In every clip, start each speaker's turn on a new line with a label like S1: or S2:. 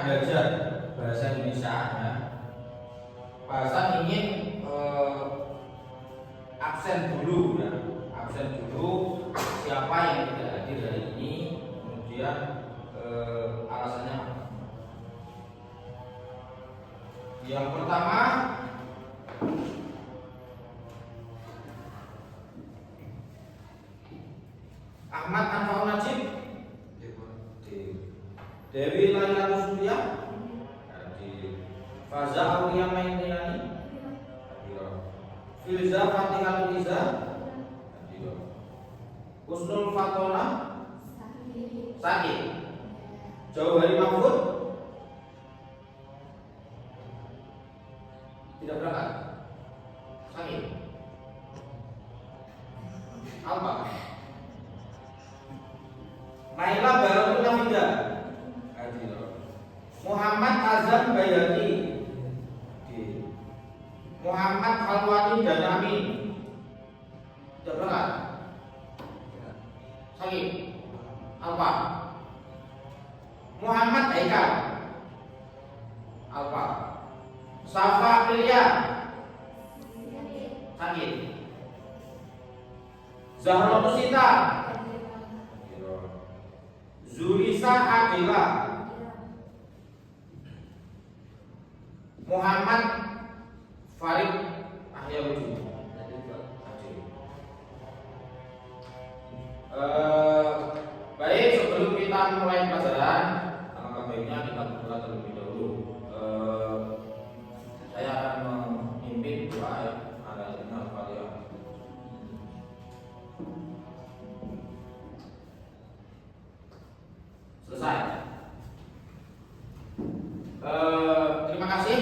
S1: belajar bahasa Indonesia ya. Bahasa ingin absen dulu ya. Absen dulu siapa yang tidak hadir hari ini, kemudian alasannya apa. Yang pertama, Ahmad Anfaul Najib, Dewi Lailatul Surya, Faza Aulia Mainilani, Filza Fatihatul Iza, Husnul Fatona, Sakit, Jauhari Mahfud, tidak berangkat, Sakit, Alpa, Naila Baratul Hamida, Muhammad Azam Bayati, Muhammad Khalwani Danami, tidak berangkat, Sakit, Alpa, Muhammad Haikal, Alpa, Safa Priya, Sakit, Zahra Nusita, Zulisa Adila, Muhammad Farid Ahyawuddin. Baik, sebelum kita mulai pelajaran, alangkah baiknya kita berdoa terlebih dahulu. Saya akan memimpin doa ya, Al-Fatihah. Selesai. Terima kasih.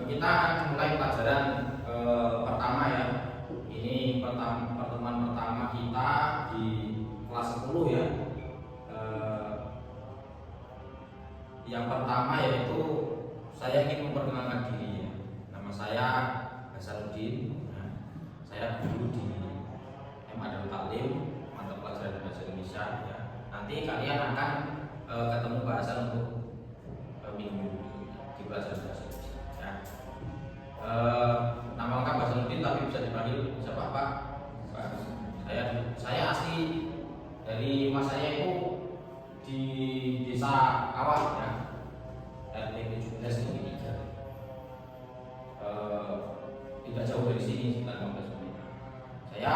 S1: Kita akan mulai pelajaran pertama ya. Ini pertemuan pertama kita di kelas 10 ya. Yang pertama yaitu saya ingin memperkenalkan diri ya. Nama saya Hasanuddin. Saya guru di MA Darul Taklim, mata pelajaran bahasa Indonesia ya. Nanti kalian akan ketemu bahasan untuk minggu di pelajaran bahasa Indonesia ya. Nama lengkap Hasanuddin tapi bisa dipanggil siapa Pak. Saya asli dari mas saya itu di desa Kawah ya, RT 17 ini 3. Tidak jauh dari sini sekitar 15 menit. Saya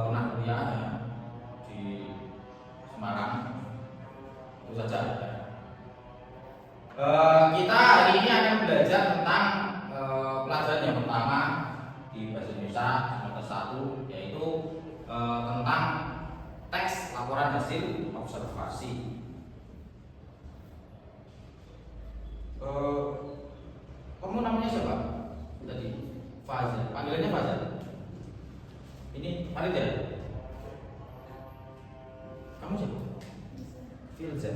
S1: pernah kuliah ya, di Semarang. Itu saja ya. Kita hari ini akan belajar tentang pelajaran yang pertama di bahasa Indonesia semester 1, yaitu tentang teks laporan hasil observasi. Kamu namanya siapa? Tadi Fazal. Panggilannya Fazal. Ini Farid ya? Kamu siapa? Filza.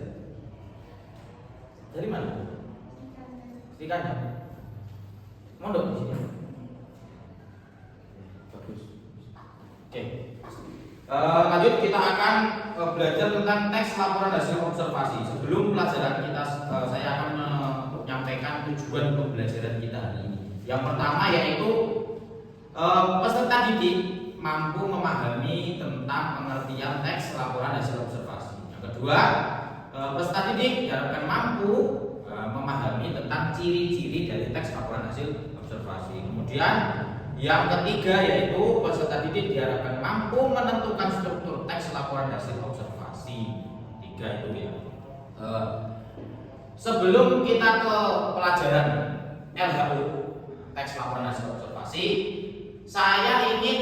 S1: Dari mana? Srikanda. Mondok di sini. Bagus. Oke. Lanjut kita akan belajar tentang teks laporan hasil observasi. Sebelum pelajaran kita, saya akan menyampaikan tujuan pembelajaran kita hari ini. Yang pertama yaitu peserta didik mampu memahami tentang pengertian teks laporan hasil observasi. Yang kedua, peserta didik diharapkan mampu memahami tentang ciri-ciri dari teks laporan hasil observasi. Kemudian yang ketiga yaitu peserta didik diharapkan mampu menentukan struktur teks laporan hasil observasi. 3 itu ya. Sebelum kita ke pelajaran LHO teks laporan hasil observasi, saya ingin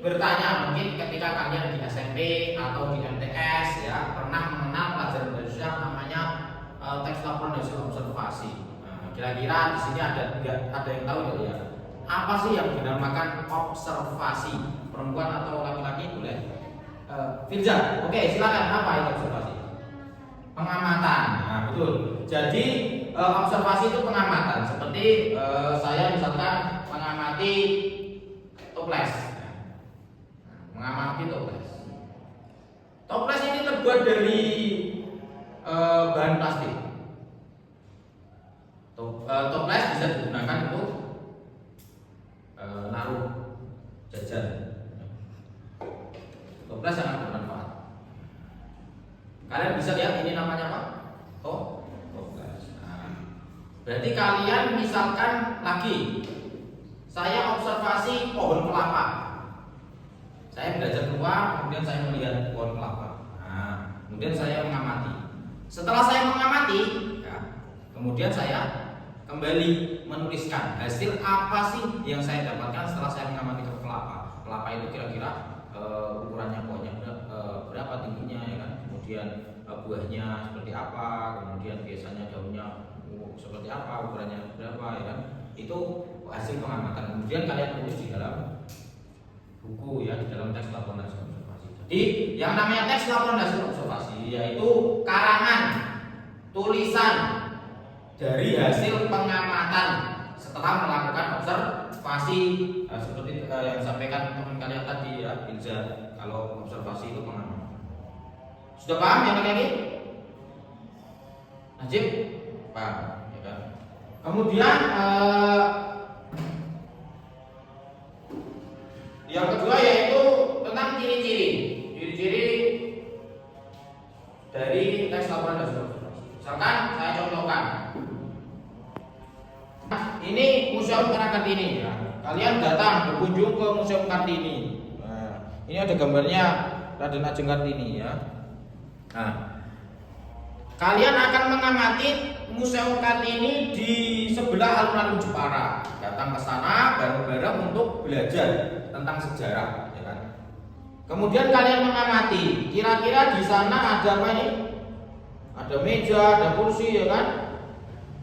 S1: bertanya, mungkin ketika kalian di SMP atau di MTS ya pernah mengenal pelajaran Indonesia namanya teks laporan hasil observasi. Nah, kira-kira di sini ada yang tahu nggak ya? Apa sih yang dinamakan observasi? Perempuan atau laki-laki boleh? Firza, oke silakan. Apa itu observasi? Pengamatan. Nah, betul. Jadi observasi itu pengamatan. Seperti saya misalkan mengamati toples. Mengamati toples. Toples ini terbuat dari bahan plastik. Berarti kalian misalkan lagi, saya observasi pohon kelapa. Saya belajar keluar, kemudian saya melihat pohon kelapa. Nah, kemudian saya mengamati. Setelah saya mengamati, ya, kemudian saya kembali menuliskan hasil apa sih yang saya dapatkan setelah saya mengamati kelapa. Kelapa itu kira-kira ukurannya pohonnya berapa tingginya, ya kan? Kemudian buahnya seperti apa, kemudian biasanya daunnya seperti apa, ukurannya berapa, ya kan? Itu hasil pengamatan. Kemudian kalian tulis di dalam buku, ya, di dalam teks laporan hasil observasi. Jadi yang namanya teks laporan hasil observasi yaitu karangan tulisan dari hasil pengamatan setelah melakukan observasi, seperti yang disampaikan teman kalian tadi, ya, Ilza. Kalau observasi itu pengamatan. Sudah paham yang lagi? Najib? Paham, ya kan? Kemudian yang kedua yaitu tentang ciri-ciri dari teks laporan hasil observasi. Misalkan saya contohkan, ini Museum Kartini, ya. Kalian datang berkunjung ke Museum Kartini. Nah, ini ada gambarnya Raden Ajeng Kartini, ya. Nah, kalian akan mengamati Museum Kartini di sebelah alun-alun Jepara. Datang ke sana bareng-bareng untuk belajar tentang sejarah, ya kan? Kemudian kalian mengamati, kira-kira di sana ada apa ini? Ada meja, ada kursi, ya kan?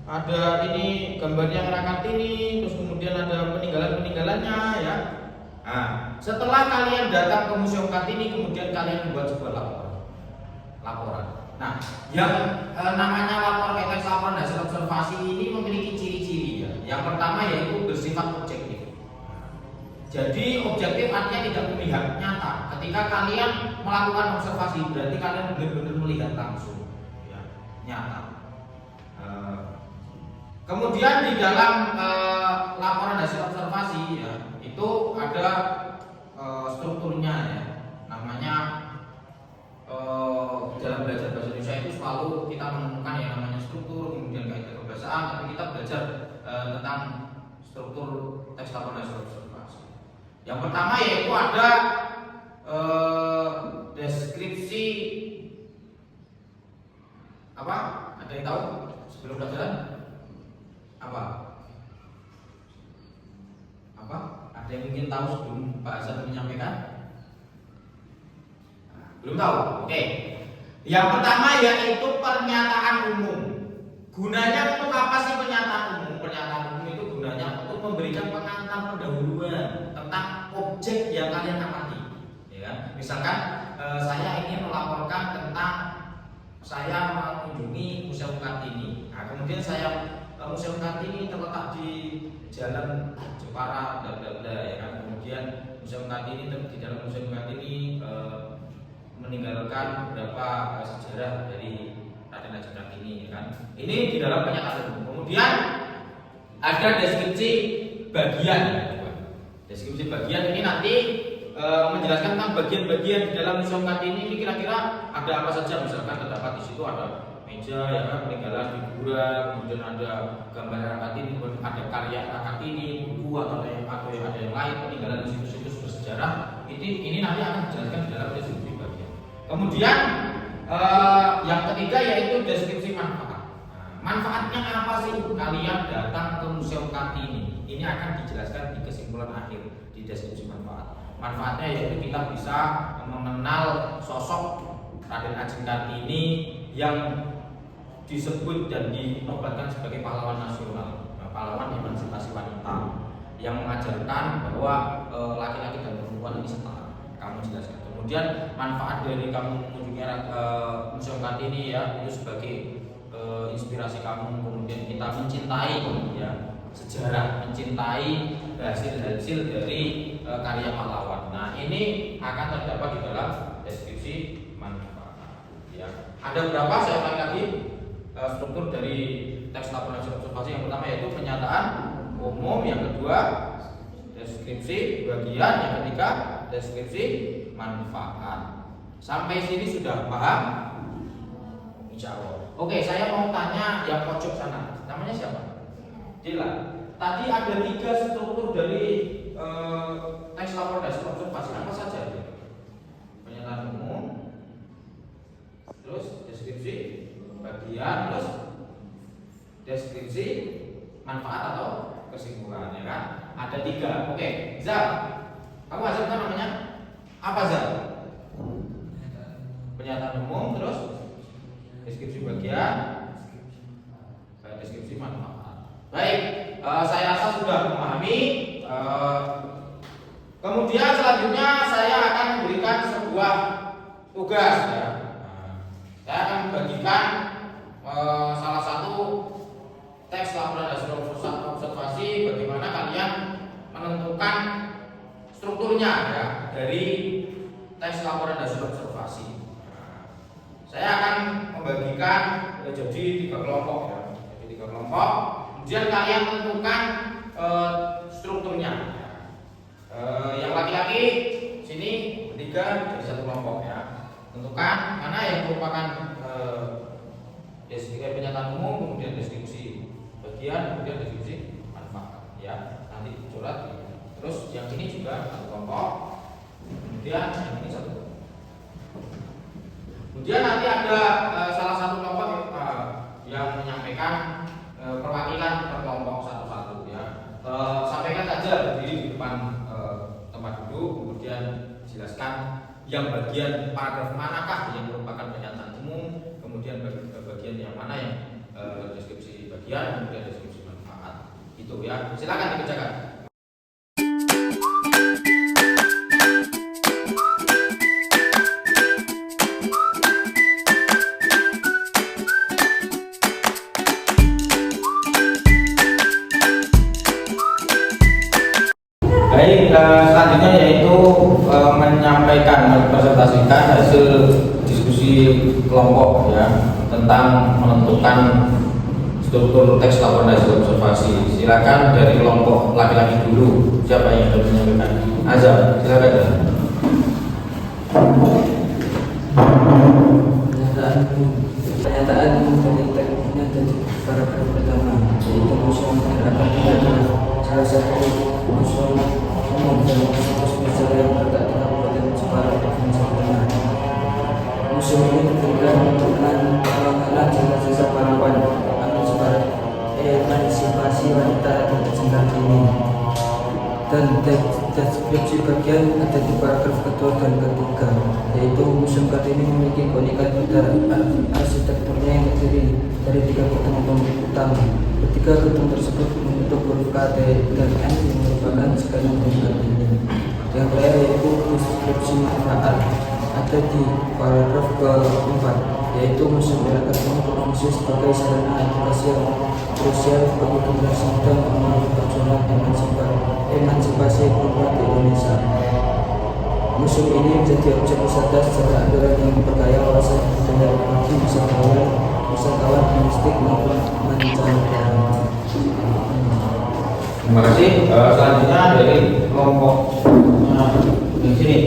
S1: Ada ini gambarnya Kartini, terus kemudian ada peninggalan-peninggalannya, ya. Nah, setelah kalian datang ke Museum Kartini, kemudian kalian membuat sebuah laporan. Nah, yang namanya teks laporan hasil observasi ini memiliki ciri-ciri, ya. Yang pertama yaitu bersifat objektif. Jadi objektif artinya tidak memihak, nyata. Ketika kalian melakukan observasi berarti kalian benar-benar melihat langsung, ya, nyata. Kemudian di dalam laporan hasil observasi, ya, itu ada strukturnya, ya. Namanya dalam belajar bahasa Indonesia itu selalu kita menemukan yang namanya struktur, kemudian kaidah kebahasaan, tapi kita belajar tentang struktur teks laporan hasil observasi. Yang pertama yaitu ada deskripsi apa? Ada yang tahu sebelum pelajaran? Apa? Ada yang mungkin tahu sebelum Pak Hasan menyampaikan? Belum tahu? Oke. Yang pertama yaitu pernyataan umum. Gunanya untuk apa sih pernyataan umum? Pernyataan umum itu gunanya untuk memberikan pengantar pendahuluan tentang objek yang kalian amati, ya kan? Misalkan saya ingin melaporkan tentang saya mengunjungi Museum Kartini. Nah, kemudian Museum Kartini terletak di Jalan Jepara, ya kan? Kemudian Museum Kartini, di dalam Museum Kartini meninggalkan beberapa sejarah dari Raden Ajeng Kartini, ya kan? Ini di dalam pernyataan umum. Kemudian ada deskripsi bagian, ya. Deskripsi bagian ini nanti menjelaskan tentang bagian-bagian di dalam Museum Kartini ini kira-kira ada apa saja. Misalkan terdapat di situ ada meja, ya kan, peninggalan figura, kemudian ada gambar Kartini, kemudian ada karya Kartini, buku atau yang ada yang lain, peninggalan situs-situs bersejarah. Ini nanti akan dijelaskan di dalam deskripsi bagian. Kemudian yang ketiga yaitu deskripsi manfaat. Manfaatnya apa sih kalian datang ke Museum Kartini? Ini akan dijelaskan di kesimpulan akhir di deskripsi manfaat. Manfaatnya yaitu kita bisa mengenal sosok Raden Ajeng Kartini yang disebut dan dinobatkan sebagai pahlawan nasional, pahlawan emansipasi wanita, yang mengajarkan bahwa laki-laki dan perempuan ini setara. Kamu jelaskan. Kemudian manfaat dari kamu mengunjungi Museum Kartini, ya, itu sebagai inspirasi kamu, kemudian kita mencintai, ya, sejarah, mencintai hasil-hasil dari karya pahlawan. Nah, ini akan terdapat di dalam deskripsi manfaat, ya. Ada berapa? Saya ulangi lagi struktur dari teks laporan hasil observasi. Yang pertama yaitu pernyataan umum, yang kedua deskripsi bagian, yang ketiga deskripsi manfaat. Sampai sini sudah paham? Insya Allah. Oke, saya mau tanya yang pojok sana. Namanya siapa? Cila. Tadi ada 3 struktur dari teks laporan hasil observasi. Apa saja? Pernyataan umum, terus deskripsi bagian, terus deskripsi manfaat atau kesimpulan, ya kan? Ada 3. Oke, Zal. Kamu hasil apa namanya? Apa Zal? Pernyataan umum, terus deskripsi bagian, deskripsi manfaat. Baik, saya rasa sudah memahami. Kemudian selanjutnya saya akan memberikan sebuah tugas, ya. Saya akan membagikan salah satu teks laporan hasil observasi, bagaimana kalian menentukan strukturnya, ya, dari teks laporan hasil observasi. Saya akan membagikan jadi 3 kelompok, ya. Jadi 3 kelompok. Kemudian kalian tentukan strukturnya. Yang laki-laki sini bertiga jadi 1 kelompok, ya. Tentukan mana yang merupakan deskripsi pernyataan umum, kemudian deskripsi bagian, kemudian deskripsi manfaat, ya. Nanti dicoret. Terus yang ini juga 1 kelompok. Kemudian yang ini 1 kelompok. Kemudian nanti ada salah satu kelompok yang menyampaikan perwakilan per kelompok satu-satu, ya. Sampaikan saja berdiri di depan tempat duduk, kemudian jelaskan yang bagian paragraf manakah yang merupakan pernyataan umum, kemudian bagian yang mana yang deskripsi bagian, kemudian deskripsi manfaat. Itu, ya. Silakan dikerjakan. Baik, selanjutnya yaitu menyampaikan, mempresentasikan hasil diskusi kelompok, ya, tentang menentukan struktur teks laporan hasil observasi. Silakan dari kelompok laki-laki dulu. Siapa yang akan menyampaikan? Azam, silakan.
S2: Pernyataan dari tekniknya dari paragraf pertama, yaitu musuh masyarakat adalah salah satu musuh umum dan fokus besar yang terletak di Kabupaten Jepara Provinsi Banten. Museum ini terdiri dengan pengembangan jasa-jasa pahlawan anti emansipasi wanita dan kecintaan ini. Dan deskripsi bagian ada di paragraf kedua dan ketiga, yaitu museum Kartini memiliki keunikan arsitekturnya yang terdiri dari 3 gedung utama. Ketiga gedung tersebut membentuk huruf K, T, dan N yang merupakan sekalian dari Kartini. Yang terakhir yaitu deskripsi manfaat ada di paragraf keempat, yaitu museum era Kartini berfungsi sebagai sarana edukasi yang krusial bagi generasi muda untuk melakukan perjuangan emansipasi perempuan di Indonesia. Museum ini menjadi objek wisata secara andalan yang memperkaya wawasan budaya bagi wisatawan domestik maupun mancanegara.
S1: Terima kasih. Selanjutnya dari kelompok di sini.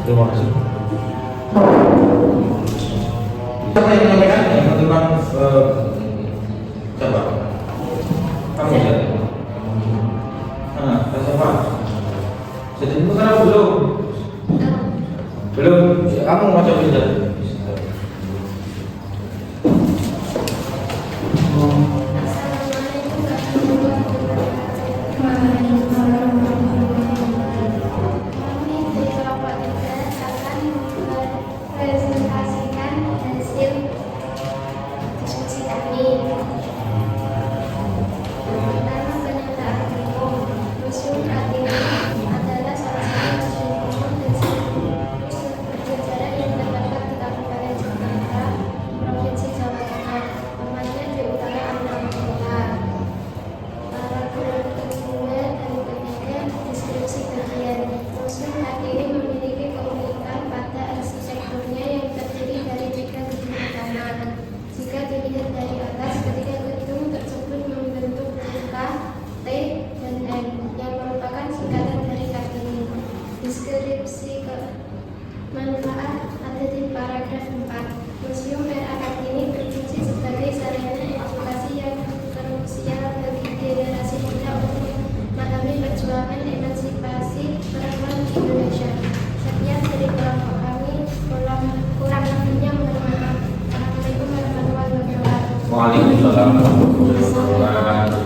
S1: Terima kasih. Siapa yang menyampaikan? Yang menentukan siapa? Kamu ya? Siapa? Jadi itu kan belum? Belum. Kamu mau coba belajar? Waalaikumsalam warahmatullahi wabarakatuh.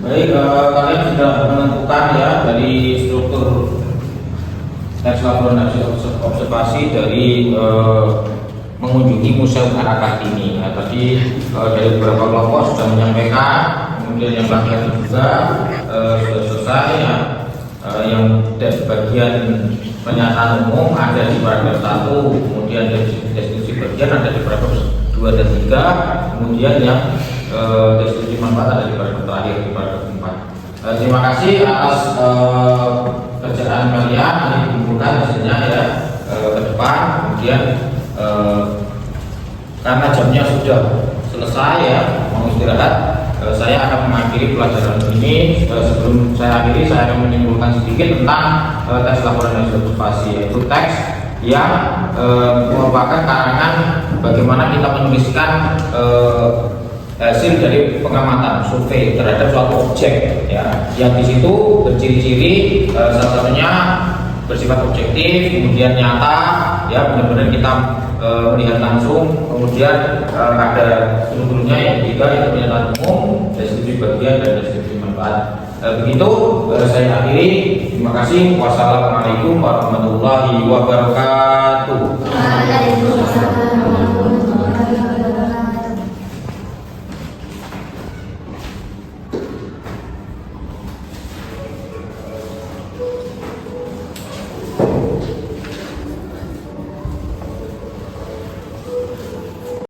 S1: Baik, kalian sudah menentukan ya dari struktur teks laporan hasil observasi dari mengunjungi Museum Anak Kartini. Nah, tadi dari beberapa kelompok sudah menyampaikan, kemudian yang laki-laki juga sudah selesai ya. Yang dari bagian pernyataan umum ada di paragraf 1, kemudian dari deskripsi bagian ada di paragraf 2 dan 3, kemudian yang deskripsi manfaat ada di paragraf terakhir di paragraf 4. Terima kasih atas kerjaan kalian, ini dikumpulkan hasilnya ya ke depan. Kemudian karena jamnya sudah selesai ya, mau istirahat, saya akan mengakhiri pelajaran ini. Sebelum saya akhiri, saya akan menyimpulkan sedikit tentang teks laporan hasil observasi, yaitu teks yang merupakan karangan bagaimana kita menuliskan hasil dari pengamatan survei terhadap suatu objek ya, yang di situ berciri-ciri salah satunya bersifat objektif, kemudian nyata ya, benar-benar kita melihat langsung, kemudian ada strukturnya yang ketiga yaitu pernyataan umum, deskripsi bagian dan deskripsi manfaat. Begitu saya akhiri. Terima kasih. Wassalamualaikum warahmatullahi wabarakatuh.
S3: Waalaikumsalam.